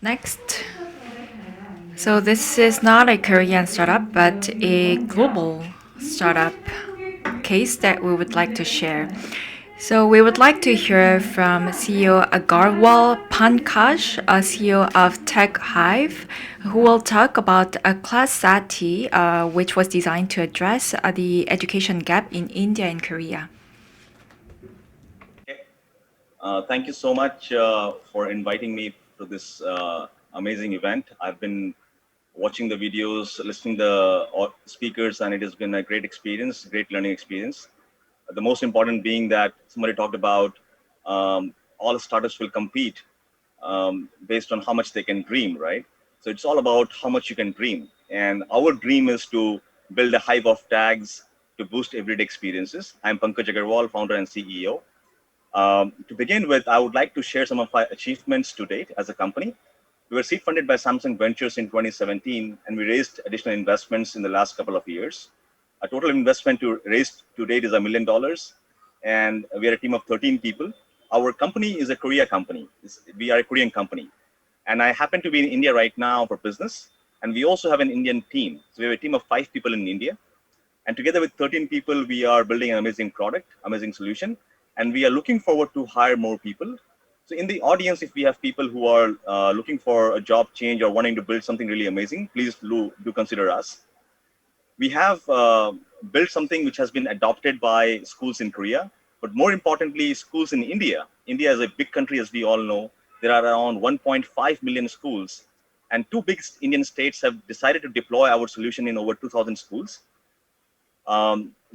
Next. So this is not a Korean startup, but a global startup case that we would like to share. So we would like to hear from CEO Agarwal Pankaj, CEO of Tech Hive, who will talk about a class Sati, which was designed to address the education gap in India and Korea. Okay. Thank you so much for inviting me to this amazing event. I've been watching the videos, listening to the speakers, and it has been a great experience, great learning experience. The most important being that somebody talked about all startups will compete based on how much they can dream, right? So it's all about how much you can dream. And our dream is to build a hive of tags to boost everyday experiences. I'm Pankaj Agarwal, founder and CEO. To begin with, I would like to share some of our achievements to date as a company. We were seed funded by Samsung Ventures in 2017, and we raised additional investments in the last couple of years. Our total investment to raised to date is $1 million, and we are a team of 13 people. Our company is a Korea company. We are a Korean company, and I happen to be in India right now for business. And we also have an Indian team. So we have a team of 5 people in India, and together with 13 people, we are building an amazing product, amazing solution, and we are looking forward to hire more people. So in the audience, if we have people who are looking for a job change or wanting to build something really amazing, please do consider us. We have built something which has been adopted by schools in Korea, but more importantly, schools in India. India is a big country, as we all know. There are around 1.5 million schools, and two big Indian states have decided to deploy our solution in over 2,000 schools.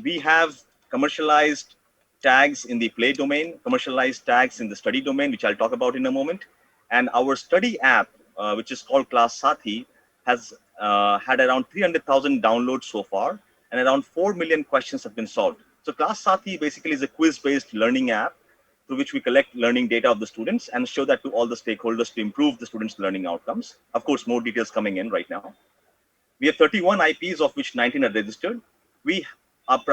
We have commercialized tags in the play domain, commercialized tags in the study domain, which I'll talk about in a moment. And our study app, which is called Class Sathi, has had around 300,000 downloads so far, and around 4 million questions have been solved. So Class Sathi basically is a quiz-based learning app through which we collect learning data of the students and show that to all the stakeholders to improve the students' learning outcomes. Of course, more details coming in right now. We have 31 IPs, of which 19 are registered. We are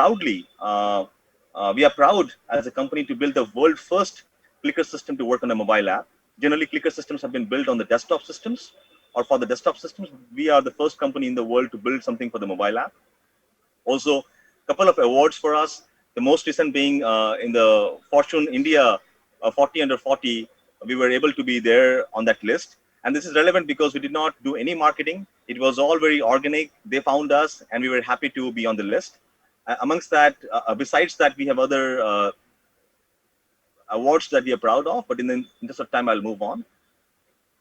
we are proud as a company to build the world first clicker system to work on a mobile app. Generally, clicker systems have been built on the desktop systems or for the desktop systems. We are the first company in the world to build something for the mobile app. Also, a couple of awards for us. The most recent being in the Fortune India 40 under 40. We were able to be there on that list. And this is relevant because we did not do any marketing. It was all very organic. They found us, and we were happy to be on the list. Amongst that, besides that, we have other awards that we are proud of. But in the interest of time, I'll move on.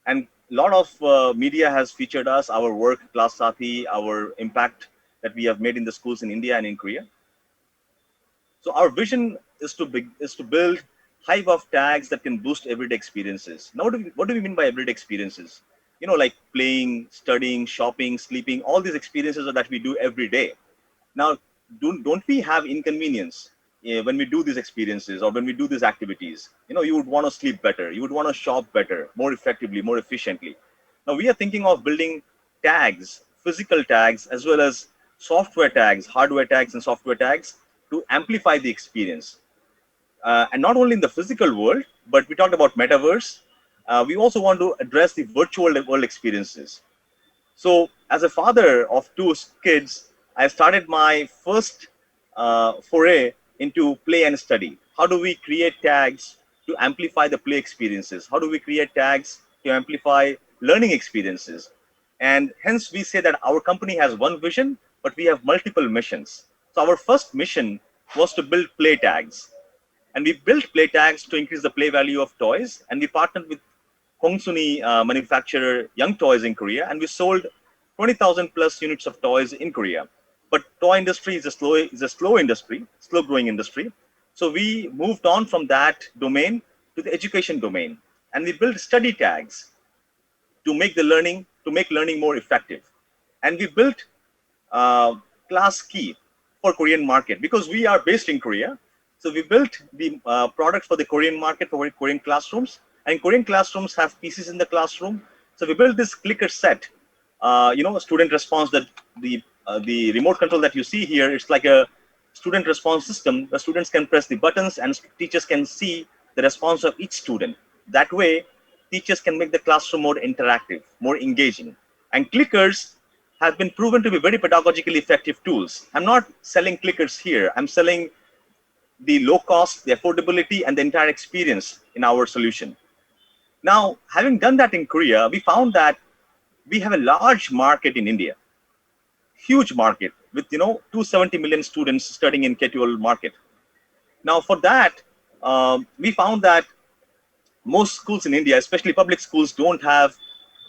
And a lot of media has featured us, our work, Class Sathi, our impact that we have made in the schools in India and in Korea. So our vision is to build hive of tags that can boost everyday experiences. Now, what do we mean by everyday experiences? You know, like playing, studying, shopping, sleeping, all these experiences that we do every day. Now, don't we have inconvenience when we do these experiences or when we do these activities? You know, you would want to sleep better. You would want to shop better, more effectively, more efficiently. Now, we are thinking of building tags, physical tags, as well as software tags, hardware tags and software tags to amplify the experience. And not only in the physical world, but we talked about metaverse. We also want to address the virtual world experiences. So as a father of two kids, I started my first foray into play and study. How do we create tags to amplify the play experiences? How do we create tags to amplify learning experiences? And hence we say that our company has one vision, but we have multiple missions. So our first mission was to build play tags. And we built play tags to increase the play value of toys. And we partnered with Kongsuni manufacturer Young Toys in Korea, and we sold 20,000 plus units of toys in Korea. But toy industry is a slow industry, slow growing industry. So we moved on from that domain to the education domain, and we built study tags to make learning more effective. And we built Class Key for Korean market because we are based in Korea. So we built the product for the Korean market for Korean classrooms, and Korean classrooms have PCs in the classroom. So we built this clicker set. Student response that the remote control that you see here, it's like a student response system where students can press the buttons and teachers can see the response of each student. That way, teachers can make the classroom more interactive, more engaging. And clickers have been proven to be very pedagogically effective tools. I'm not selling clickers here. I'm selling the low cost, the affordability, and the entire experience in our solution. Now, having done that in Korea, we found that we have a large market in India, huge market with 270 million students studying in K-12 market. Now, for that, we found that most schools in India, especially public schools, don't have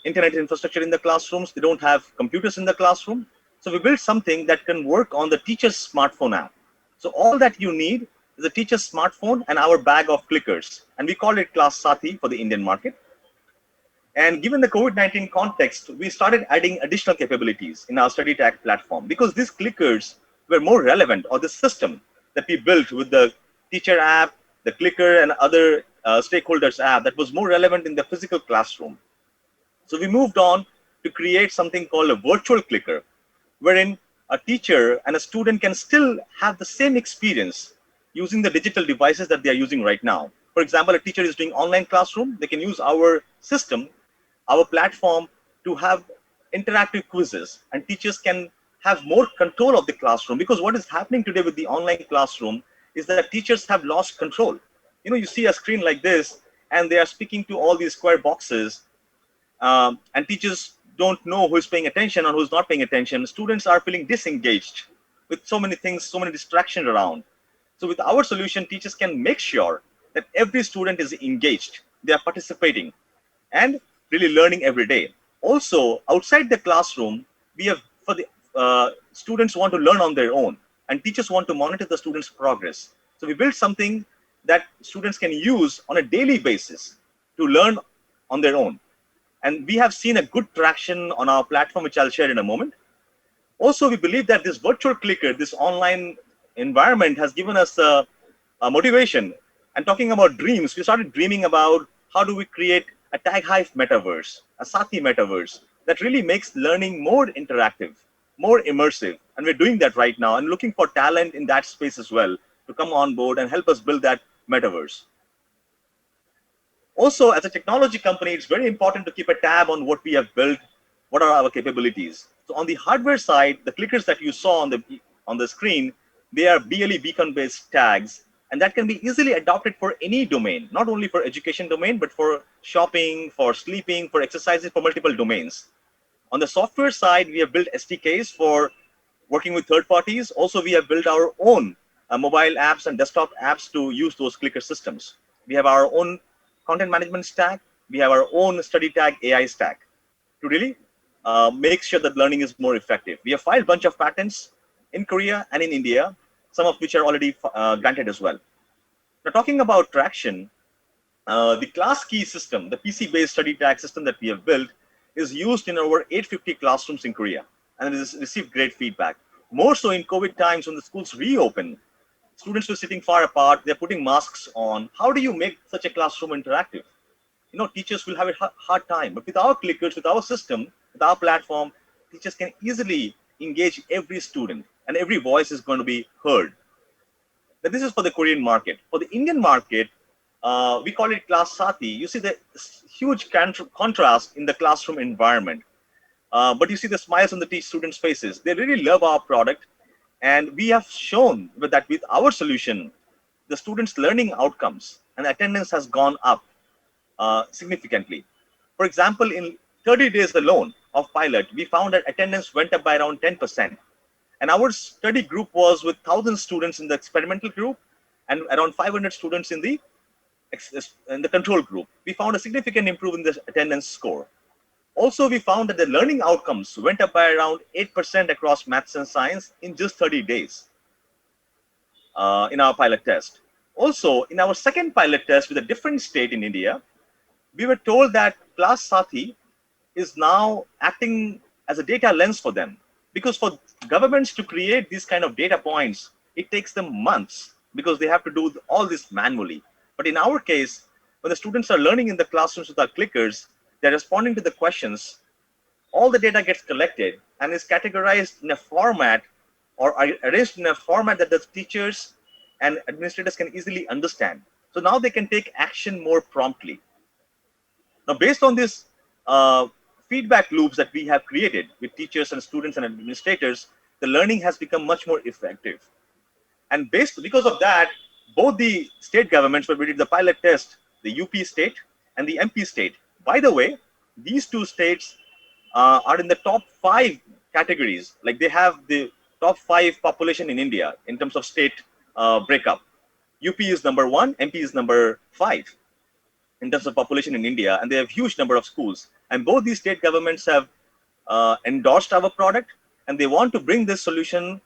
internet infrastructure in the classrooms. They don't have computers in the classroom. So we built something that can work on the teacher's smartphone app. So all that you need is a teacher's smartphone and our bag of clickers. And we call it Class Sati for the Indian market. And given the COVID-19 context, we started adding additional capabilities in our study tag platform because these clickers were more relevant, or the system that we built with the teacher app, the clicker, and other stakeholders app that was more relevant in the physical classroom. So we moved on to create something called a virtual clicker, wherein a teacher and a student can still have the same experience using the digital devices that they are using right now. For example, a teacher is doing online classroom, they can use our system, our platform, to have interactive quizzes, and teachers can have more control of the classroom, because what is happening today with the online classroom is that teachers have lost control. You see a screen like this and they are speaking to all these square boxes, and teachers don't know who's paying attention or who's not paying attention. Students are feeling disengaged with so many things, so many distractions around. So with our solution, teachers can make sure that every student is engaged, they are participating, and really learning every day. Also, outside the classroom, we have, for the students want to learn on their own, and teachers want to monitor the students' progress. So we built something that students can use on a daily basis to learn on their own. And we have seen a good traction on our platform, which I'll share in a moment. Also, we believe that this virtual clicker, this online environment, has given us a motivation. And talking about dreams, we started dreaming about how do we create a Tag Hive metaverse, a Sati metaverse that really makes learning more interactive, more immersive. And we're doing that right now and looking for talent in that space as well to come on board and help us build that metaverse. Also, as a technology company, it's very important to keep a tab on what we have built, what are our capabilities. So on the hardware side, the clickers that you saw on the screen, they are BLE beacon-based tags, and that can be easily adopted for any domain, not only for education domain, but for shopping, for sleeping, for exercising, for multiple domains. On the software side, we have built SDKs for working with third parties. Also, we have built our own mobile apps and desktop apps to use those clicker systems. We have our own content management stack. We have our own study tag AI stack to really make sure that learning is more effective. We have filed a bunch of patents in Korea and in India, some of which are already granted as well. Now, talking about traction, the class key system, the PC-based study tag system that we have built, is used in over 850 classrooms in Korea, and it has received great feedback. More so in COVID times when the schools reopen, students were sitting far apart, they're putting masks on. How do you make such a classroom interactive? Teachers will have a hard time. But with our clickers, with our system, with our platform, teachers can easily engage every student, and every voice is going to be heard. Now, this is for the Korean market. For the Indian market, we call it Class Sati. You see the huge contrast in the classroom environment. But you see the smiles on the students' faces. They really love our product. And we have shown that with our solution, the students' learning outcomes and attendance has gone up significantly. For example, in 30 days alone of pilot, we found that attendance went up by around 10%. And our study group was with 1,000 students in the experimental group and around 500 students in the control group. We found a significant improvement in the attendance score. Also, we found that the learning outcomes went up by around 8% across maths and science in just 30 days in our pilot test. Also, in our second pilot test with a different state in India, we were told that Class Sati is now acting as a data lens for them. Because for governments to create these kind of data points, it takes them months because they have to do all this manually. But in our case, when the students are learning in the classrooms with our clickers, they're responding to the questions, all the data gets collected and is categorized in a format or arranged in a format that the teachers and administrators can easily understand. So now they can take action more promptly. Now, based on this uh, feedback loops that we have created with teachers and students and administrators, the learning has become much more effective. And based because of that, both the state governments where we did the pilot test, the UP state and the MP state. By the way, these two states are in the top 5 categories. Like they have the top 5 population in India in terms of state breakup. UP is number 1, MP is number 5 in terms of population in India, and they have huge number of schools. And both these state governments have endorsed our product, and they want to bring this solution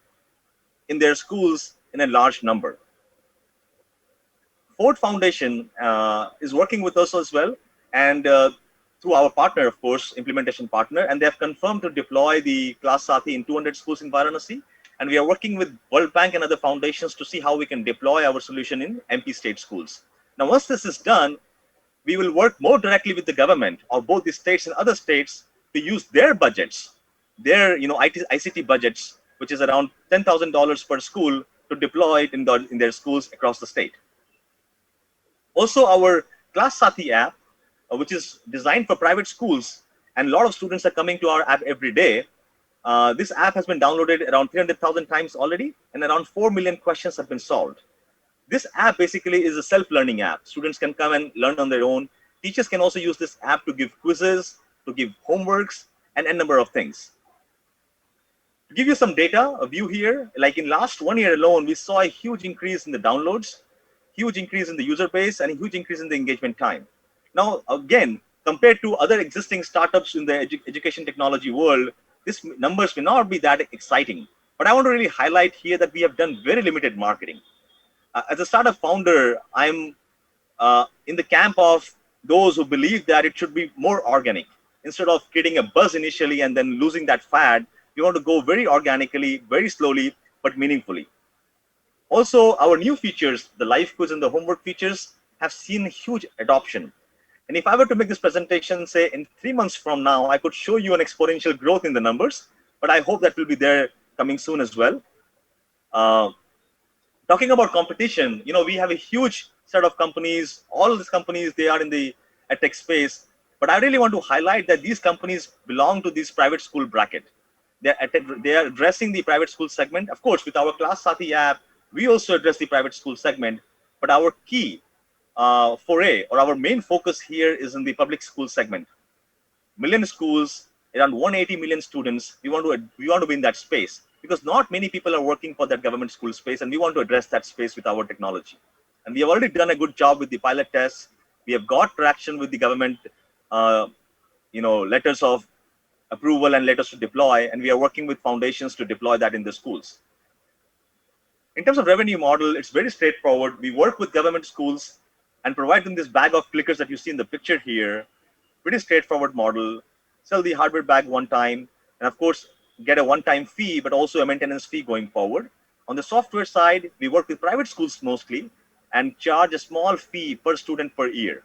in their schools in a large number. Ford Foundation is working with us as well, and through our partner, of course, implementation partner, and they have confirmed to deploy the Class Sathi in 200 schools in Varanasi. And we are working with World Bank and other foundations to see how we can deploy our solution in MP state schools. Now, once this is done, we will work more directly with the government of both the states and other states to use their budgets, their ICT budgets, which is around $10,000 per school, to deploy it in their schools across the state. Also, our Class Sathi app, which is designed for private schools, and a lot of students are coming to our app every day. This app has been downloaded around 300,000 times already, and around 4 million questions have been solved. This app basically is a self-learning app. Students can come and learn on their own. Teachers can also use this app to give quizzes, to give homeworks, and a number of things. To give you some data, a view here, like in last 1 year alone, we saw a huge increase in the downloads, huge increase in the user base, and a huge increase in the engagement time. Now, again, compared to other existing startups in the education technology world, these numbers may not be that exciting. But I want to really highlight here that we have done very limited marketing. As a startup founder, I'm in the camp of those who believe that it should be more organic. Instead of creating a buzz initially and then losing that fad, we want to go very organically, very slowly, but meaningfully. Also, our new features, the live quiz and the homework features, have seen huge adoption. And if I were to make this presentation, say in 3 months from now, I could show you an exponential growth in the numbers, but I hope that will be there coming soon as well. Talking about competition, we have a huge set of companies. All of these companies, they are in the tech space. But I really want to highlight that these companies belong to this private school bracket. They are addressing the private school segment. Of course, with our Class Sathi app, we also address the private school segment. But our key foray or our main focus here is in the public school segment. Million schools, around 180 million students. We want to be in that space, because not many people are working for that government school space, and we want to address that space with our technology. And we have already done a good job with the pilot tests. We have got traction with the government, letters of approval and letters to deploy, and we are working with foundations to deploy that in the schools. In terms of revenue model, it's very straightforward. We work with government schools and provide them this bag of clickers that you see in the picture here. Pretty straightforward model. Sell the hardware bag one time, and of course, get a one-time fee, but also a maintenance fee going forward. On the software side, we work with private schools mostly and charge a small fee per student per year.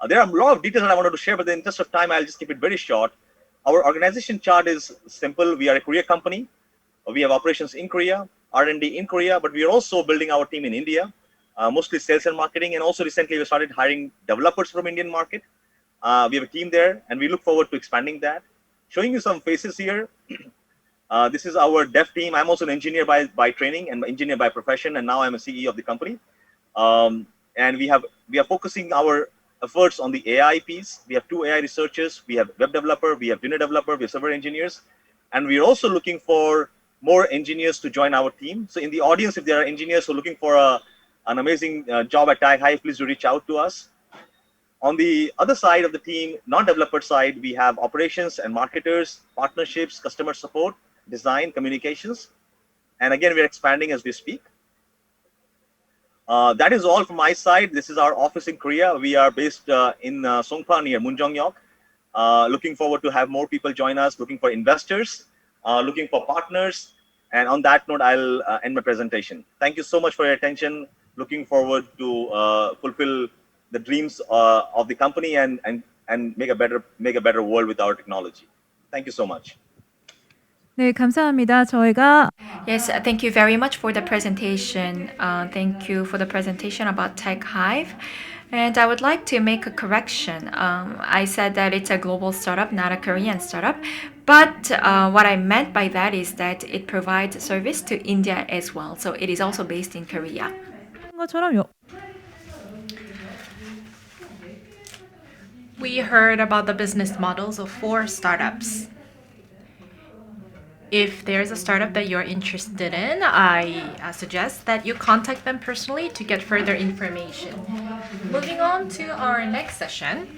There are a lot of details that I wanted to share, but in the interest of time, I'll just keep it very short. Our organization chart is simple. We are a Korea company. We have operations in Korea, R&D in Korea, but we are also building our team in India, mostly sales and marketing. And also recently, we started hiring developers from Indian market. We have a team there, and we look forward to expanding that. Showing you some faces here. This is our dev team. I'm also an engineer by training and engineer by profession, and now I'm a CEO of the company. And we are focusing our efforts on the AI piece. We have 2 AI researchers. We have web developer, we have dinner developer, we have server engineers, and we're also looking for more engineers to join our team. So in the audience, if there are engineers who are looking for an amazing job at Tag High, please do reach out to us. On the other side of the team, non-developer side, we have operations and marketers, partnerships, customer support, design, communications. And again, we're expanding as we speak. That is all from my side. This is our office in Korea. We are based in Songpa near Munjeongyok. Looking forward to have more people join us, looking for investors, looking for partners. And on that note, I'll end my presentation. Thank you so much for your attention. Looking forward to fulfill the dreams of the company and make a better world with our technology. Thank you so much. 네, 감사합니다. 저희가 Yes, thank you very much for the presentation. Thank you for the presentation about Tech Hive. And I would like to make a correction. I said that it's a global startup, not a Korean startup. But what I meant by that is that it provides service to India as well. So it is also based in Korea. 것처럼 We heard about the business models of 4 startups. If there's a startup that you're interested in, I suggest that you contact them personally to get further information. Moving on to our next session.